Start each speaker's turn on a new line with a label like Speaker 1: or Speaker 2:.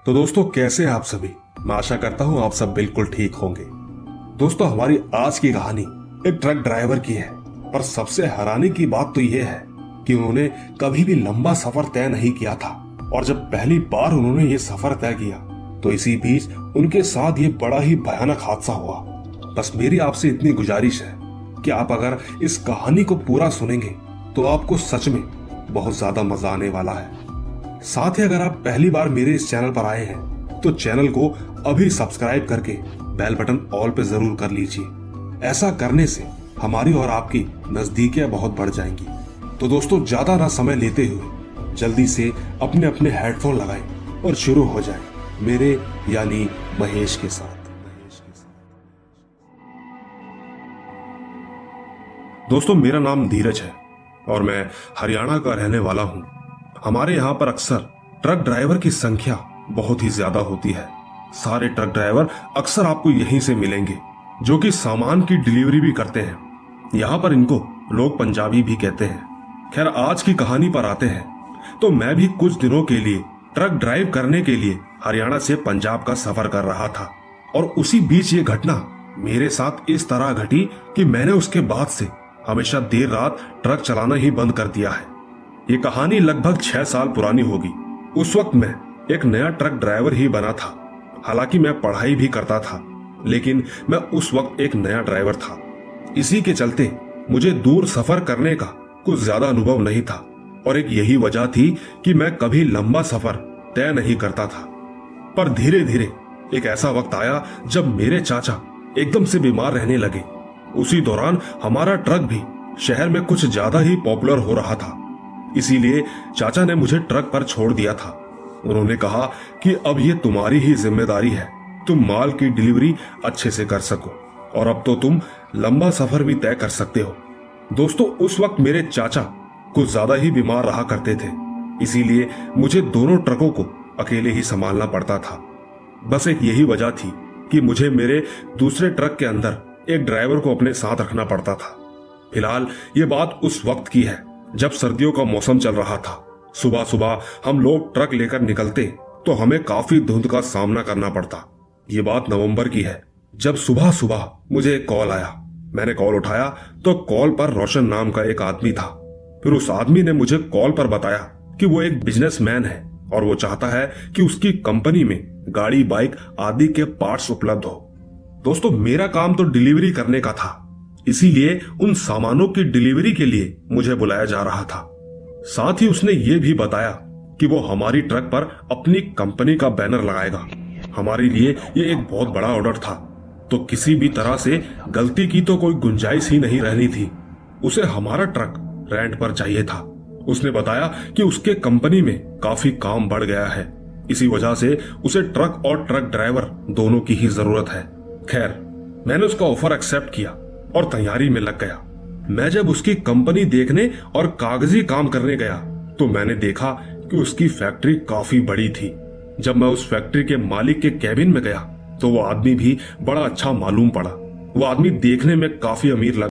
Speaker 1: तो दोस्तों, कैसे हैं आप सभी। मैं आशा करता हूं आप सब बिल्कुल ठीक होंगे। दोस्तों, हमारी आज की कहानी एक ट्रक ड्राइवर की है। पर सबसे हैरानी की बात तो यह है कि उन्होंने कभी भी लंबा सफर तय नहीं किया था। और जब पहली बार उन्होंने ये सफर तय किया तो इसी बीच उनके साथ ये बड़ा ही भयानक हादसा हुआ। बस मेरी आपसे इतनी गुजारिश है कि आप अगर इस कहानी को पूरा सुनेंगे तो आपको सच में बहुत ज्यादा मजा आने वाला है। साथ ही अगर आप पहली बार मेरे इस चैनल पर आए हैं तो चैनल को अभी सब्सक्राइब करके बेल बटन ऑल पे जरूर कर लीजिए। ऐसा करने से हमारी और आपकी नजदीकियां बहुत बढ़ जाएंगी। तो दोस्तों, ज्यादा ना समय लेते हुए जल्दी से अपने अपने हेडफोन लगाएं और शुरू हो जाएं मेरे यानी महेश के साथ। दोस्तों, मेरा नाम धीरज है और मैं हरियाणा का रहने वाला हूं। हमारे यहाँ पर अक्सर ट्रक ड्राइवर की संख्या बहुत ही ज्यादा होती है। सारे ट्रक ड्राइवर अक्सर आपको यहीं से मिलेंगे जो कि सामान की डिलीवरी भी करते हैं। यहाँ पर इनको लोग पंजाबी भी कहते हैं। खैर, आज की कहानी पर आते हैं तो मैं भी कुछ दिनों के लिए ट्रक ड्राइव करने के लिए हरियाणा से पंजाब का सफर कर रहा था। और उसी बीच ये घटना मेरे साथ इस तरह घटी कि मैंने उसके बाद से हमेशा देर रात ट्रक चलाना ही बंद कर दिया है। ये कहानी लगभग 6 साल पुरानी होगी। उस वक्त मैं एक नया ट्रक ड्राइवर ही बना था। हालांकि मैं पढ़ाई भी करता था, लेकिन मैं उस वक्त एक नया ड्राइवर था। इसी के चलते मुझे दूर सफर करने का कुछ ज्यादा अनुभव नहीं था और एक यही वजह थी कि मैं कभी लंबा सफर तय नहीं करता था। पर धीरे धीरे एक ऐसा वक्त आया जब मेरे चाचा एकदम से बीमार रहने लगे। उसी दौरान हमारा ट्रक भी शहर में कुछ ज्यादा ही पॉपुलर हो रहा था। इसीलिए चाचा ने मुझे ट्रक पर छोड़ दिया था। उन्होंने कहा कि अब ये तुम्हारी ही जिम्मेदारी है, तुम माल की डिलीवरी अच्छे से कर सको और अब तो तुम लंबा सफर भी तय कर सकते हो। दोस्तों, उस वक्त मेरे चाचा कुछ ज्यादा ही बीमार रहा करते थे, इसीलिए मुझे दोनों ट्रकों को अकेले ही संभालना पड़ता था। बस एक यही वजह थी कि मुझे मेरे दूसरे ट्रक के अंदर एक ड्राइवर को अपने साथ रखना पड़ता था। फिलहाल ये बात उस वक्त की है जब सर्दियों का मौसम चल रहा था। सुबह सुबह हम लोग ट्रक लेकर निकलते तो हमें काफी धुंध का सामना करना पड़ता। ये बात नवंबर की है जब सुबह सुबह मुझे एक कॉल आया। मैंने कॉल उठाया तो कॉल पर रोशन नाम का एक आदमी था। फिर उस आदमी ने मुझे कॉल पर बताया कि वो एक बिजनेसमैन है और वो चाहता है कि उसकी कंपनी में गाड़ी, बाइक आदि के पार्ट्स उपलब्ध हो। दोस्तों, मेरा काम तो डिलीवरी करने का था, इसीलिए उन सामानों की डिलीवरी के लिए मुझे बुलाया जा रहा था। साथ ही उसने ये भी बताया कि वो हमारी ट्रक पर अपनी कंपनी का बैनर लगाएगा। हमारे लिए ये एक बहुत बड़ा ऑर्डर था, तो किसी भी तरह से गलती की तो कोई गुंजाइश ही नहीं रहनी थी। उसे हमारा ट्रक रेंट पर चाहिए था। उसने बताया कि उसके कंपनी में काफी काम बढ़ गया है, इसी वजह से उसे ट्रक और ट्रक ड्राइवर दोनों की ही जरूरत है। खैर, मैंने उसका ऑफर एक्सेप्ट किया और तैयारी में लग गया। मैं जब उसकी कंपनी देखने और कागजी काम करने गया तो मैंने देखा कि उसकी फैक्ट्री काफी बड़ी थी। जब मैं उस फैक्ट्री के मालिक के कैबिन में गया तो वो आदमी भी बड़ा अच्छा मालूम पड़ा। वो आदमी देखने में काफी अमीर लगा।